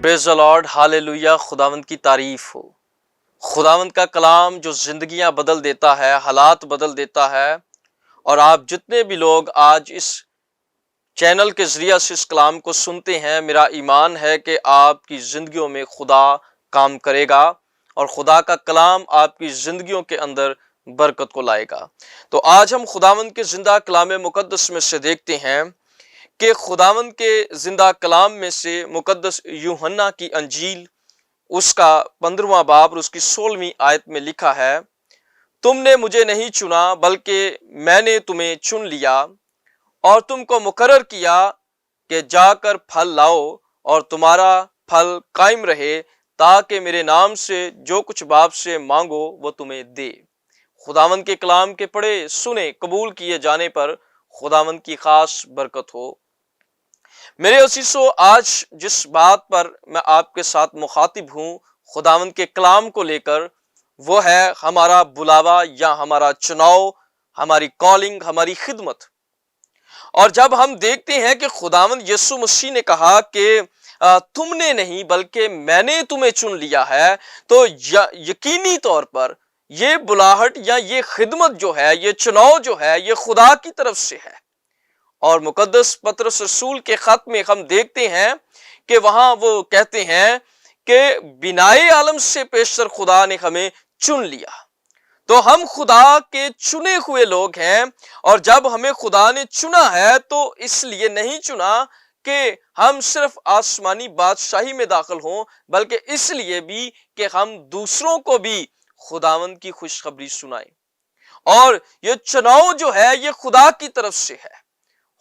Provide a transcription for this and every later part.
پریز دی lord, ہالےلویا، خداوند کی تعریف ہو۔ خداوند کا کلام جو زندگیاں بدل دیتا ہے، حالات بدل دیتا ہے، اور آپ جتنے بھی لوگ آج اس چینل کے ذریعے سے اس کلام کو سنتے ہیں، میرا ایمان ہے کہ آپ کی زندگیوں میں خدا کام کرے گا اور خدا کا کلام آپ کی زندگیوں کے اندر برکت کو لائے گا۔ تو آج ہم خداوند کے زندہ کلام مقدس میں سے دیکھتے ہیں کہ خداوند کے زندہ کلام میں سے مقدس یوحنا کی انجیل اس کا 15واں باب اور اس کی 16ویں آیت میں لکھا ہے، تم نے مجھے نہیں چنا بلکہ میں نے تمہیں چن لیا اور تم کو مقرر کیا کہ جا کر پھل لاؤ اور تمہارا پھل قائم رہے، تاکہ میرے نام سے جو کچھ باپ سے مانگو وہ تمہیں دے۔ خداوند کے کلام کے پڑھے سنے قبول کیے جانے پر خداوند کی خاص برکت ہو۔ میرے عزیزو، آج جس بات پر میں آپ کے ساتھ مخاطب ہوں خداوند کے کلام کو لے کر، وہ ہے ہمارا بلاوا یا ہمارا چناؤ، ہماری کالنگ، ہماری خدمت۔ اور جب ہم دیکھتے ہیں کہ خداوند یسوع مسیح نے کہا کہ تم نے نہیں بلکہ میں نے تمہیں چن لیا ہے، تو یقینی طور پر یہ بلاہٹ یا یہ خدمت جو ہے، یہ چناؤ جو ہے، یہ خدا کی طرف سے ہے۔ اور مقدس پطرس رسول کے خط میں ہم دیکھتے ہیں کہ وہاں وہ کہتے ہیں کہ بنائے عالم سے پیشتر خدا نے ہمیں چن لیا۔ تو ہم خدا کے چنے ہوئے لوگ ہیں، اور جب ہمیں خدا نے چنا ہے تو اس لیے نہیں چنا کہ ہم صرف آسمانی بادشاہی میں داخل ہوں، بلکہ اس لیے بھی کہ ہم دوسروں کو بھی خداوند کی خوشخبری سنائیں۔ اور یہ چناؤ جو ہے یہ خدا کی طرف سے ہے۔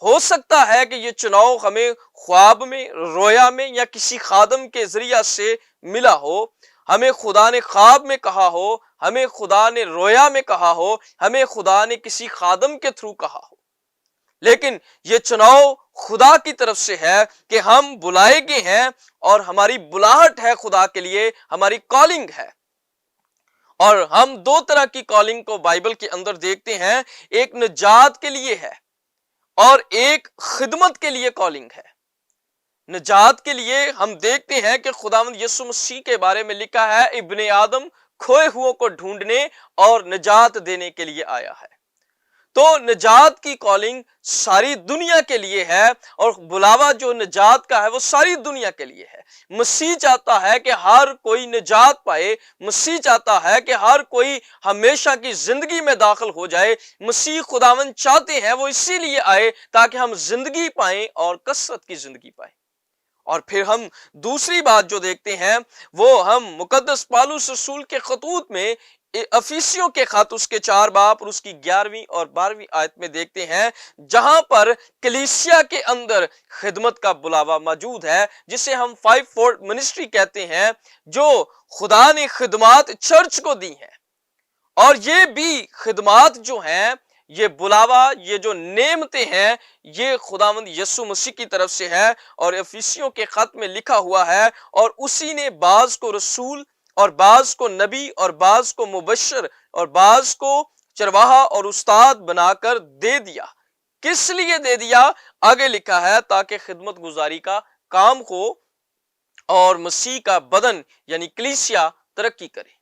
ہو سکتا ہے کہ یہ چناؤ ہمیں خواب میں، رویا میں یا کسی خادم کے ذریعہ سے ملا ہو، ہمیں خدا نے خواب میں کہا ہو، ہمیں خدا نے رویا میں کہا ہو، ہمیں خدا نے کسی خادم کے تھرو کہا ہو، لیکن یہ چناؤ خدا کی طرف سے ہے کہ ہم بلائے گئے ہیں اور ہماری بلاہٹ ہے خدا کے لیے، ہماری کالنگ ہے۔ اور ہم دو طرح کی کالنگ کو بائبل کے اندر دیکھتے ہیں، ایک نجات کے لیے ہے اور ایک خدمت کے لیے کالنگ ہے۔ نجات کے لیے ہم دیکھتے ہیں کہ خداوند یسوع مسیح کے بارے میں لکھا ہے، ابن آدم کھوئے ہوئوں کو ڈھونڈنے اور نجات دینے کے لیے آیا ہے۔ تو نجات کی کالنگ ساری دنیا کے لیے ہے، اور بلاوا جو نجات کا ہے وہ ساری دنیا کے لیے ہے۔ مسیح چاہتا ہے کہ ہر کوئی نجات پائے، مسیح چاہتا ہے کہ ہر کوئی ہمیشہ کی زندگی میں داخل ہو جائے۔ مسیح خداوند چاہتے ہیں، وہ اسی لیے آئے تاکہ ہم زندگی پائیں اور کثرت کی زندگی پائیں۔ اور پھر ہم دوسری بات جو دیکھتے ہیں وہ ہم مقدس پالوس رسول کے خطوط میں افیسیوں کے خط اس کے 4 باب اور اس کی 11ویں اور 12ویں آیت میں دیکھتے ہیں، جہاں پر کلیسیا کے اندر خدمت کا بلاوا موجود ہے، جسے ہم 5 فولڈ منسٹری کہتے ہیں، جو خدا نے خدمات چرچ کو دی ہیں۔ اور یہ بھی خدمات جو ہیں، یہ بلاوا، یہ جو نعمتیں ہیں، یہ خداوند یسوع مسیح کی طرف سے ہے۔ اور افیسیوں کے خط میں لکھا ہوا ہے، اور اسی نے بعض کو رسول اور بعض کو نبی اور بعض کو مبشر اور بعض کو چرواہا اور استاد بنا کر دے دیا۔ کس لیے دے دیا؟ آگے لکھا ہے، تاکہ خدمت گزاری کا کام ہو اور مسیح کا بدن یعنی کلیسیا ترقی کرے۔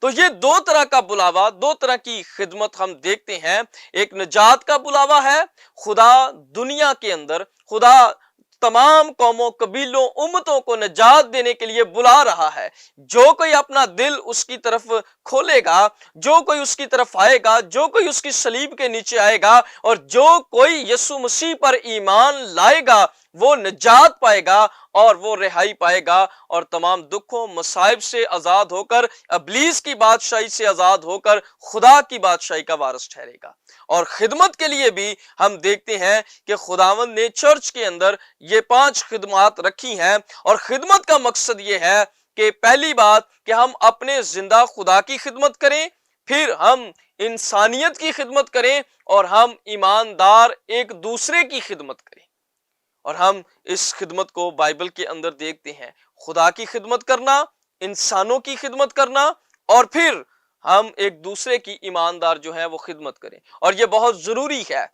تو یہ دو طرح کا بلاوا، دو طرح کی خدمت ہم دیکھتے ہیں۔ ایک نجات کا بلاوا ہے، خدا دنیا کے اندر، خدا تمام قوموں، قبیلوں، امتوں کو نجات دینے کے لیے بلا رہا ہے۔ جو کوئی اپنا دل اس کی طرف کھولے گا، جو کوئی اس کی طرف آئے گا، جو کوئی اس کی صلیب کے نیچے آئے گا، اور جو کوئی یسوع مسیح پر ایمان لائے گا، وہ نجات پائے گا اور وہ رہائی پائے گا، اور تمام دکھوں مصائب سے آزاد ہو کر، ابلیس کی بادشاہی سے آزاد ہو کر خدا کی بادشاہی کا وارث ٹھہرے گا۔ اور خدمت کے لیے بھی ہم دیکھتے ہیں کہ خداوند نے چرچ کے اندر یہ 5 خدمات رکھی ہیں، اور خدمت کا مقصد یہ ہے کہ پہلی بات کہ ہم اپنے زندہ خدا کی خدمت کریں، پھر ہم انسانیت کی خدمت کریں، اور ہم ایماندار ایک دوسرے کی خدمت کریں۔ اور ہم اس خدمت کو بائبل کے اندر دیکھتے ہیں، خدا کی خدمت کرنا، انسانوں کی خدمت کرنا، اور پھر ہم ایک دوسرے کی ایماندار جو ہے وہ خدمت کریں۔ اور یہ بہت ضروری ہے۔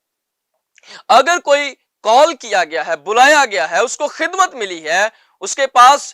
اگر کوئی کال کیا گیا ہے، بلایا گیا ہے، اس کو خدمت ملی ہے، اس کے پاس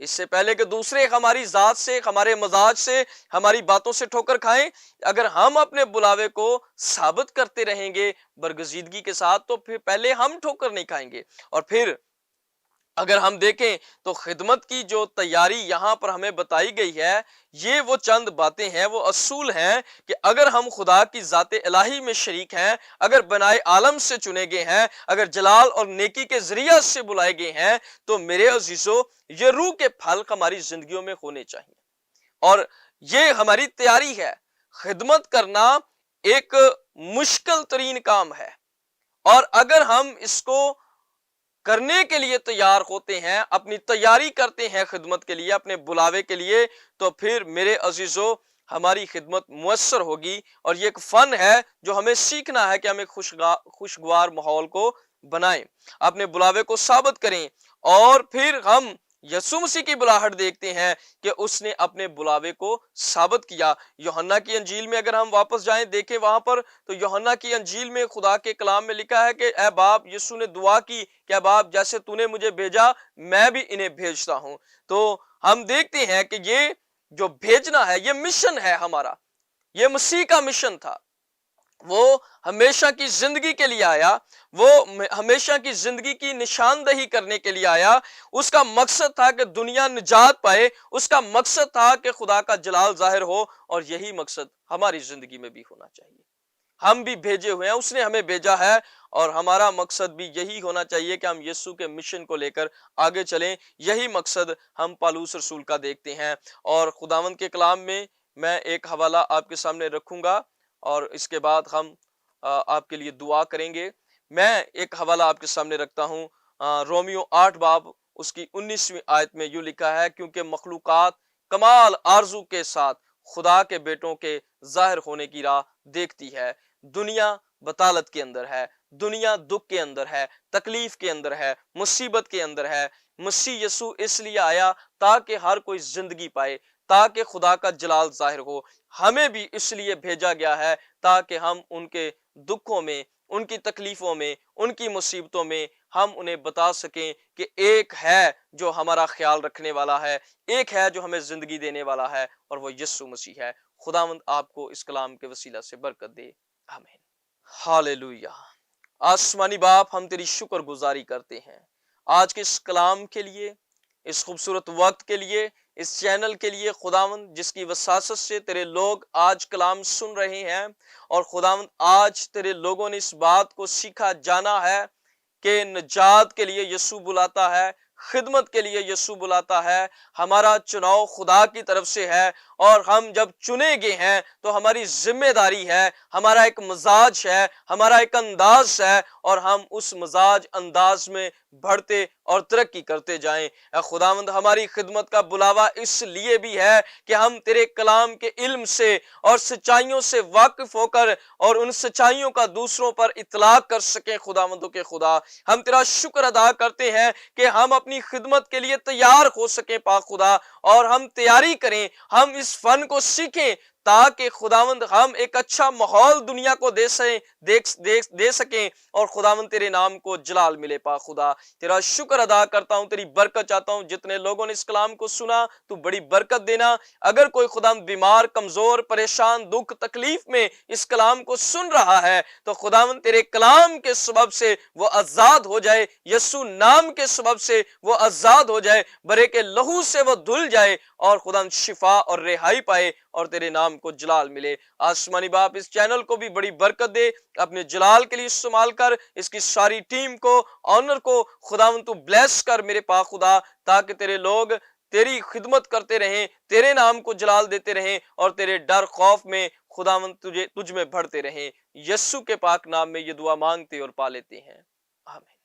اس سے پہلے کہ دوسرے ہماری ذات سے، ہمارے مزاج سے، ہماری باتوں سے ٹھوکر کھائیں، اگر ہم اپنے بلاوے کو ثابت کرتے رہیں گے برگزیدگی کے ساتھ، تو پھر پہلے ہم ٹھوکر نہیں کھائیں گے۔ اور پھر اگر ہم دیکھیں تو خدمت کی جو تیاری یہاں پر ہمیں بتائی گئی ہے، یہ وہ چند باتیں ہیں، وہ اصول ہیں کہ اگر ہم خدا کی ذات الہی میں شریک ہیں، اگر بنائے عالم سے چنے گئے ہیں، اگر جلال اور نیکی کے ذریعہ سے بلائے گئے ہیں، تو میرے عزیزو یہ روح کے پھل ہماری زندگیوں میں ہونے چاہیے۔ اور یہ ہماری تیاری ہے۔ خدمت کرنا ایک مشکل ترین کام ہے، اور اگر ہم اس کو کرنے کے لیے تیار ہوتے ہیں، اپنی تیاری کرتے ہیں خدمت کے لیے، اپنے بلاوے کے لیے، تو پھر میرے عزیزو ہماری خدمت مؤثر ہوگی۔ اور یہ ایک فن ہے جو ہمیں سیکھنا ہے کہ ہم ایک خوشگوار ماحول کو بنائیں، اپنے بلاوے کو ثابت کریں۔ اور پھر ہم یسوع مسیح کی بلاہٹ دیکھتے ہیں کہ اس نے اپنے بلاوے کو ثابت کیا۔ یوحنا کی انجیل میں اگر ہم واپس جائیں، دیکھیں وہاں پر، تو یوحنا کی انجیل میں خدا کے کلام میں لکھا ہے کہ اے باپ، یسوع نے دعا کی کہ اے باپ، جیسے تو نے مجھے بھیجا میں بھی انہیں بھیجتا ہوں۔ تو ہم دیکھتے ہیں کہ یہ جو بھیجنا ہے، یہ مشن ہے ہمارا، یہ مسیح کا مشن تھا۔ وہ ہمیشہ کی زندگی کے لیے آیا، وہ ہمیشہ کی زندگی کی نشاندہی کرنے کے لیے آیا۔ اس کا مقصد تھا کہ دنیا نجات پائے، اس کا مقصد تھا کہ خدا کا جلال ظاہر ہو، اور یہی مقصد ہماری زندگی میں بھی ہونا چاہیے۔ ہم بھی بھیجے ہوئے ہیں، اس نے ہمیں بھیجا ہے، اور ہمارا مقصد بھی یہی ہونا چاہیے کہ ہم یسوع کے مشن کو لے کر آگے چلیں۔ یہی مقصد ہم پالوس رسول کا دیکھتے ہیں۔ اور خداوند کے کلام میں ایک حوالہ آپ کے سامنے رکھوں گا، اور اس کے بعد ہم آپ کے لیے دعا کریں گے۔ میں ایک حوالہ آپ کے سامنے رکھتا ہوں، رومیو 8 باب اس کی 19ویں آیت میں یوں لکھا ہے، کیونکہ مخلوقات کمال آرزو کے ساتھ خدا کے بیٹوں کے ظاہر ہونے کی راہ دیکھتی ہے۔ دنیا بطالت کے اندر ہے، دنیا دکھ کے اندر ہے، تکلیف کے اندر ہے، مصیبت کے اندر ہے۔ مسیح یسوع اس لیے آیا تاکہ ہر کوئی زندگی پائے، تاکہ خدا کا جلال ظاہر ہو۔ ہمیں بھی اس لیے بھیجا گیا ہے تاکہ ہم ان کے دکھوں میں، ان کی تکلیفوں میں، ان کی مصیبتوں میں ہم انہیں بتا سکیں کہ ایک ہے جو ہمارا خیال رکھنے والا ہے، ایک ہے جو ہمیں زندگی دینے والا ہے، اور وہ یسوع مسیح ہے۔ خداوند آپ کو اس کلام کے وسیلہ سے برکت دے، آمین۔ ہاللویہ۔ آسمانی باپ، ہم تیری شکر گزاری کرتے ہیں آج کے اس کلام کے لیے، اس خوبصورت وقت کے لیے، اس چینل کے لیے خداوند، جس کی وساست سے تیرے لوگ آج کلام سن رہے ہیں۔ اور خداوند، آج تیرے لوگوں نے اس بات کو سیکھا، جانا ہے کہ نجات کے لیے یسوع بلاتا ہے، خدمت کے لیے یسوع بلاتا ہے۔ ہمارا چناؤ خدا کی طرف سے ہے، اور ہم جب چنے گئے ہیں تو ہماری ذمہ داری ہے، ہمارا ایک مزاج ہے، ہمارا ایک انداز ہے، اور ہم اس مزاج انداز میں بڑھتے اور ترقی کرتے جائیں۔ اے خداوند، ہماری خدمت کا بلاوا اس لیے بھی ہے کہ ہم تیرے کلام کے علم سے اور سچائیوں سے واقف ہو کر، اور ان سچائیوں کا دوسروں پر اطلاق کر سکیں۔ خداوندوں کے خدا، ہم تیرا شکر ادا کرتے ہیں کہ ہم اپنی خدمت کے لیے تیار ہو سکیں پاک خدا، اور ہم تیاری کریں، ہم اس فن کو سیکھیں، تاکہ خداوند ہم ایک اچھا ماحول دنیا کو دے سکیں، اور خداوند تیرے نام کو جلال ملے۔ پاک خدا، تیرا شکر ادا کرتا ہوں، تیری برکت چاہتا ہوں۔ جتنے لوگوں نے اس کلام کو سنا، تو بڑی برکت دینا۔ اگر کوئی خداوند بیمار، کمزور، پریشان، دکھ، تکلیف میں اس کلام کو سن رہا ہے، تو خداوند تیرے کلام کے سبب سے وہ آزاد ہو جائے، یسوع نام کے سبب سے وہ آزاد ہو جائے، برے کے لہو سے وہ دھل جائے، اور خداوند شفا اور رہائی پائے، اور تیرے نام کو جلال ملے۔ آسمانی باپ، اس چینل کو بھی بڑی برکت دے، اپنے جلال کے لیے استعمال کر، اس کی ساری ٹیم کو، آنر کو خداوند تو بلیس کر میرے پاک خدا، تاکہ تیرے لوگ تیری خدمت کرتے رہیں، تیرے نام کو جلال دیتے رہیں، اور تیرے ڈر خوف میں خداوند تجھ میں بڑھتے رہیں۔ یسوع کے پاک نام میں یہ دعا مانگتے اور پا لیتے ہیں، آمین۔